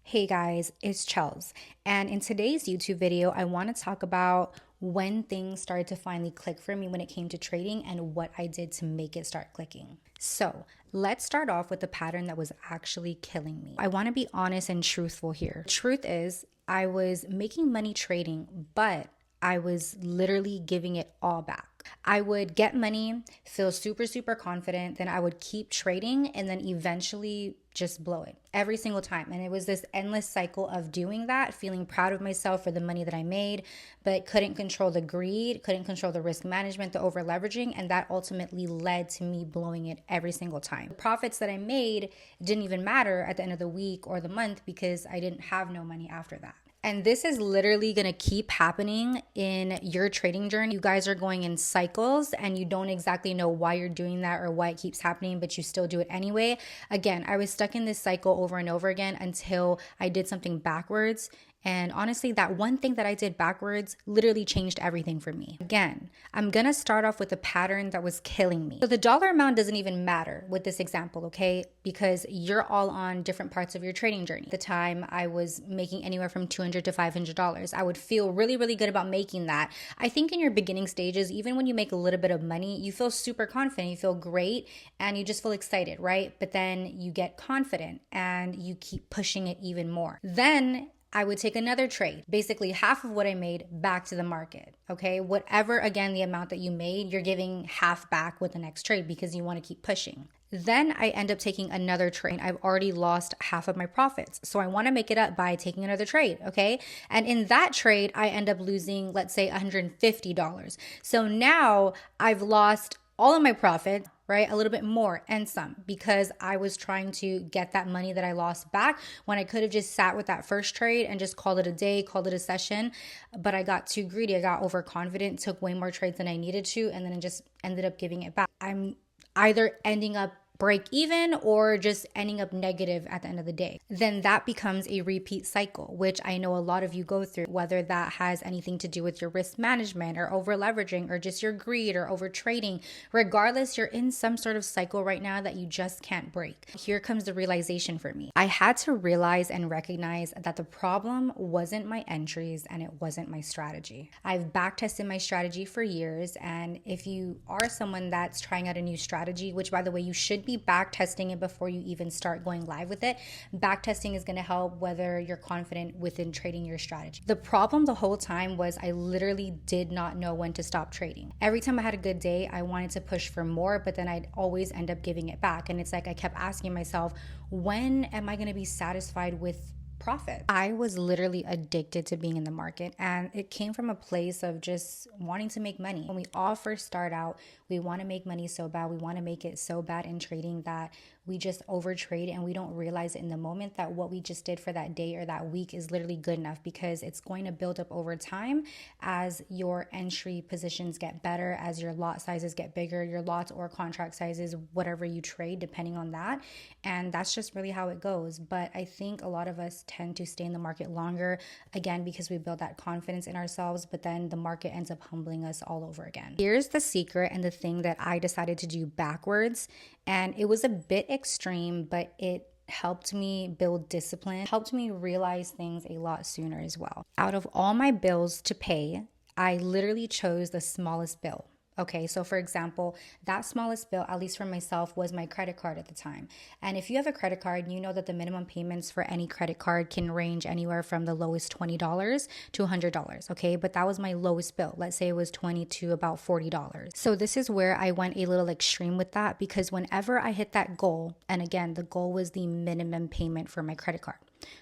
Hey guys, it's Chels, and in today's YouTube video, I want to talk about when things started to finally click for me when it came to trading and what I did to make it start clicking. So let's start off with the pattern that was actually killing me. I want to be honest and truthful here. Truth is, I was making money trading, but I was literally giving it all back. I would get money, feel super confident, then I would keep trading and then eventually just blow it every single time. And it was this endless cycle of doing that, feeling proud of myself for the money that I made, but couldn't control the greed, couldn't control the risk management, the over leveraging. And that ultimately led to me blowing it every single time. The profits that I made didn't even matter at the end of the week or the month because I didn't have no money after that. And this is literally going to keep happening in your trading journey. You guys are going in cycles and you don't exactly know why you're doing that or why it keeps happening, but you still do it anyway. Again, I was stuck in this cycle over and over again until I did something backwards. And honestly, that one thing that I did backwards literally changed everything for me. Again, I'm going to start off with a pattern that was killing me. So the dollar amount doesn't even matter with this example, okay? Because you're all on different parts of your trading journey. At the time, I was making anywhere from $200 to $500. I would feel really good about making that. I think in your beginning stages, even when you make a little bit of money, you feel super confident, you feel great, and you just feel excited, right? But then you get confident and you keep pushing it even more. Then I would take another trade, basically half of what I made back to the market, okay? Whatever, again, the amount that you made, you're giving half back with the next trade because you want to keep pushing. Then I end up taking another trade. I've already lost half of my profits. So I want to make it up by taking another trade, okay? And in that trade, I end up losing, let's say $150. So now I've lost all of my profit, right? A little bit more and some because I was trying to get that money that I lost back when I could have just sat with that first trade and just called it a day, called it a session. But I got too greedy. I got overconfident, took way more trades than I needed to, and then I just ended up giving it back. I'm either ending up break even or just ending up negative at the end of the day. Then that becomes a repeat cycle, which I know a lot of you go through, whether that has anything to do with your risk management or over leveraging or just your greed or over trading. Regardless, you're in some sort of cycle right now that you just can't break. Here comes the realization for me. I had to realize and recognize that the problem wasn't my entries and it wasn't my strategy. I've backtested my strategy for years, and if you are someone that's trying out a new strategy, which by the way, you should be back testing it before you even start going live with it. Back testing is going to help whether you're confident within trading your strategy. The problem the whole time was I literally did not know when to stop trading. Every time I had a good day, I wanted to push for more, but then I'd always end up giving it back. And it's like I kept asking myself, when am I going to be satisfied with profit? I was literally addicted to being in the market, and it came from a place of just wanting to make money. When we all first start out, we want to make money so bad. We want to make it so bad in trading that we just overtrade and we don't realize in the moment that what we just did for that day or that week is literally good enough, because it's going to build up over time as your entry positions get better, as your lot sizes get bigger, your lots or contract sizes, whatever you trade, depending on that. And that's just really how it goes. But I think a lot of us tend to stay in the market longer, again, because we build that confidence in ourselves, but then the market ends up humbling us all over again. Here's the secret and the thing that I decided to do backwards. And it was a bit extreme, but it helped me build discipline, helped me realize things a lot sooner as well. Out of all my bills to pay, I literally chose the smallest bill. Okay, so for example, that smallest bill, at least for myself, was my credit card at the time. And if you have a credit card, you know that the minimum payments for any credit card can range anywhere from the lowest $20 to $100, okay? But that was my lowest bill. Let's say it was $20 to about $40. So this is where I went a little extreme with that, because whenever I hit that goal, and again, the goal was the minimum payment for my credit card,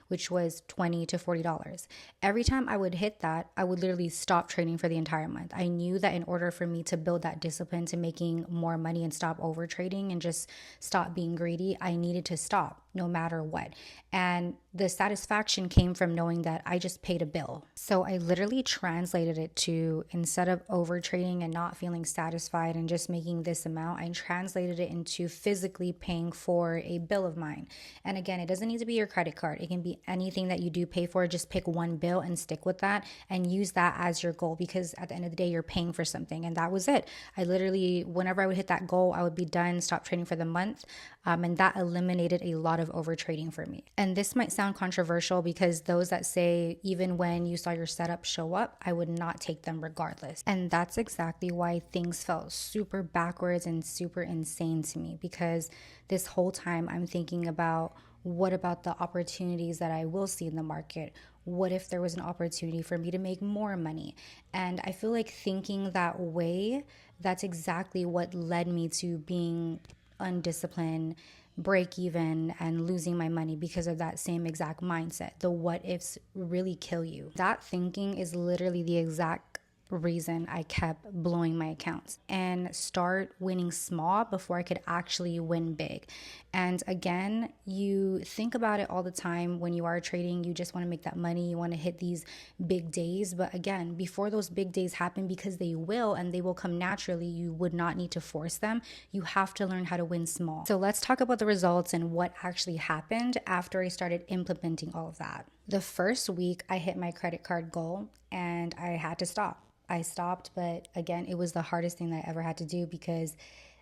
which was $20 to $40. Every time I would hit that, I would literally stop trading for the entire month. I knew that in order for me to build that discipline to making more money and stop over trading and just stop being greedy, I needed to stop no matter what. And the satisfaction came from knowing that I just paid a bill. So I literally translated it to, instead of over trading and not feeling satisfied and just making this amount, I translated it into physically paying for a bill of mine. And again, it doesn't need to be your credit card. It can be anything that you do pay for. Just pick one bill and stick with that and use that as your goal, because at the end of the day, you're paying for something. And that was it. I literally, whenever I would hit that goal, I would be done, stop trading for the month. And that eliminated a lot of over trading for me. And this might sound controversial because those that say even when you saw your setup show up, I would not take them regardless. And that's exactly why things felt super backwards and super insane to me, because this whole time I'm thinking about, what about the opportunities that I will see in the market? What if there was an opportunity for me to make more money? And I feel like thinking that way, that's exactly what led me to being undisciplined, break even, and losing my money because of that same exact mindset. The what ifs really kill you. That thinking is literally the exact reason I kept blowing my accounts and start winning small before I could actually win big. And again, you think about it all the time when you are trading, you just want to make that money, you want to hit these big days. But again, before those big days happen, because they will and they will come naturally, you would not need to force them. You have to learn how to win small. So let's talk about the results and what actually happened after I started implementing all of that. The first week I hit my credit card goal and I had to stop. I stopped, but again, it was the hardest thing that I ever had to do because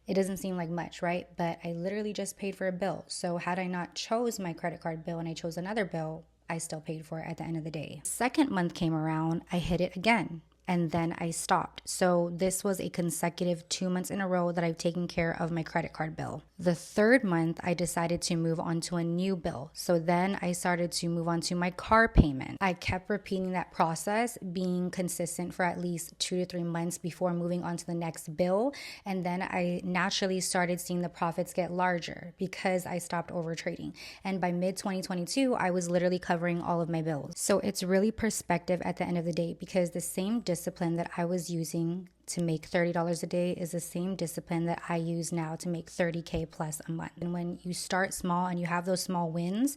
it doesn't seem like much, right? But I literally just paid for a bill. So had I not chose my credit card bill and I chose another bill, I still paid for it at the end of the day. Second month came around, I hit it again. And then I stopped. So this was a consecutive 2 months in a row that I've taken care of my credit card bill. The third month, I decided to move on to a new bill. So then I started to move on to my car payment. I kept repeating that process, being consistent for at least 2 to 3 months before moving on to the next bill. And then I naturally started seeing the profits get larger because I stopped over trading. And by mid 2022, I was literally covering all of my bills. So it's really perspective at the end of the day, because the same discipline that I was using to make $30 a day is the same discipline that I use now to make 30K plus a month. And when you start small and you have those small wins,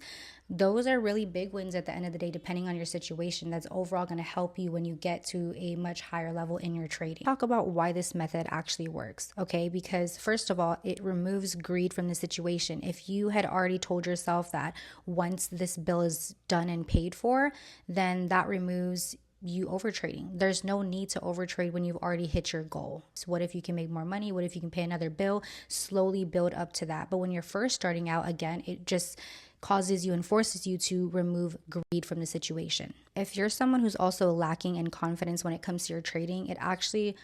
those are really big wins at the end of the day, depending on your situation. That's overall going to help you when you get to a much higher level in your trading. Talk about why this method actually works, okay? Because first of all, it removes greed from the situation. If you had already told yourself that once this bill is done and paid for, then that removes you overtrading. There's no need to overtrade when you've already hit your goal. So what if you can make more money? What if you can pay another bill? Slowly build up to that. But when you're first starting out, again, it just causes you and forces you to remove greed from the situation. If you're someone who's also lacking in confidence when it comes to your trading, it actually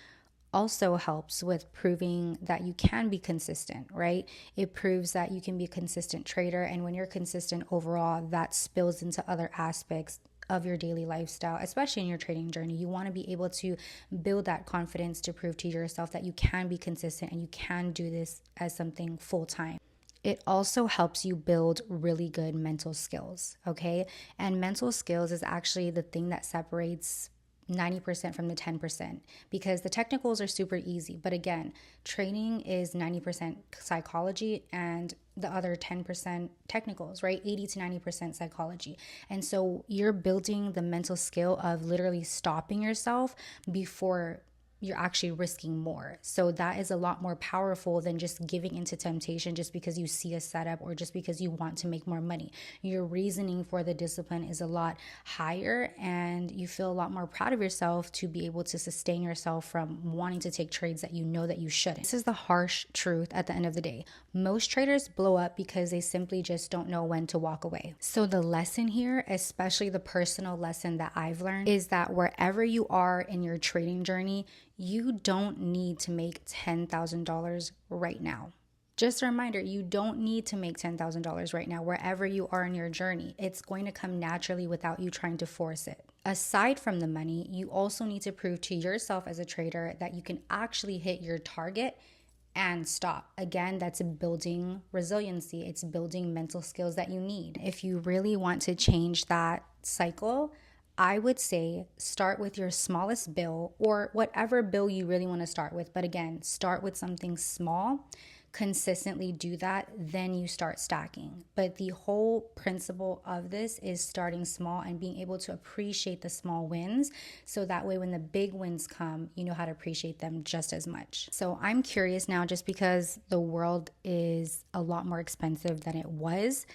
also helps with proving that you can be consistent, right? It proves that you can be a consistent trader. And when you're consistent overall, that spills into other aspects of your daily lifestyle, especially in your trading journey. You want to be able to build that confidence to prove to yourself that you can be consistent and you can do this as something full time. It also helps you build really good mental skills, okay? And mental skills is actually the thing that separates 90% from the 10%, because the technicals are super easy. But again, trading is 90% psychology and the other 10% technicals, right? 80 to 90% psychology. And so you're building the mental skill of literally stopping yourself before you're actually risking more. So that is a lot more powerful than just giving into temptation just because you see a setup or just because you want to make more money. Your reasoning for the discipline is a lot higher and you feel a lot more proud of yourself to be able to sustain yourself from wanting to take trades that you know that you shouldn't. This is the harsh truth at the end of the day. Most traders blow up because they simply just don't know when to walk away. So the lesson here, especially the personal lesson that I've learned, is that wherever you are in your trading journey, you don't need to make $10,000 right now. Just a reminder, you don't need to make $10,000 right now wherever you are in your journey. It's going to come naturally without you trying to force it. Aside from the money, you also need to prove to yourself as a trader that you can actually hit your target and stop. Again, that's building resiliency. It's building mental skills that you need. If you really want to change that cycle, I would say start with your smallest bill or whatever bill you really want to start with. But again, start with something small, consistently do that, then you start stacking. But the whole principle of this is starting small and being able to appreciate the small wins. So that way, when the big wins come, you know how to appreciate them just as much. So I'm curious now, just because the world is a lot more expensive than it was,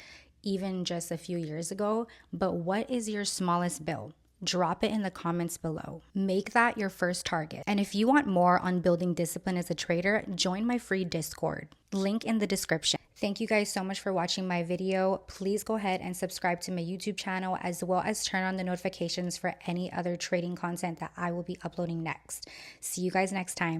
even just a few years ago, but what is your smallest bill? Drop it in the comments below. Make that your first target. And if you want more on building discipline as a trader, join my free Discord. Link in the description. Thank you guys so much for watching my video. Please go ahead and subscribe to my YouTube channel, as well as turn on the notifications for any other trading content that I will be uploading next. See you guys next time.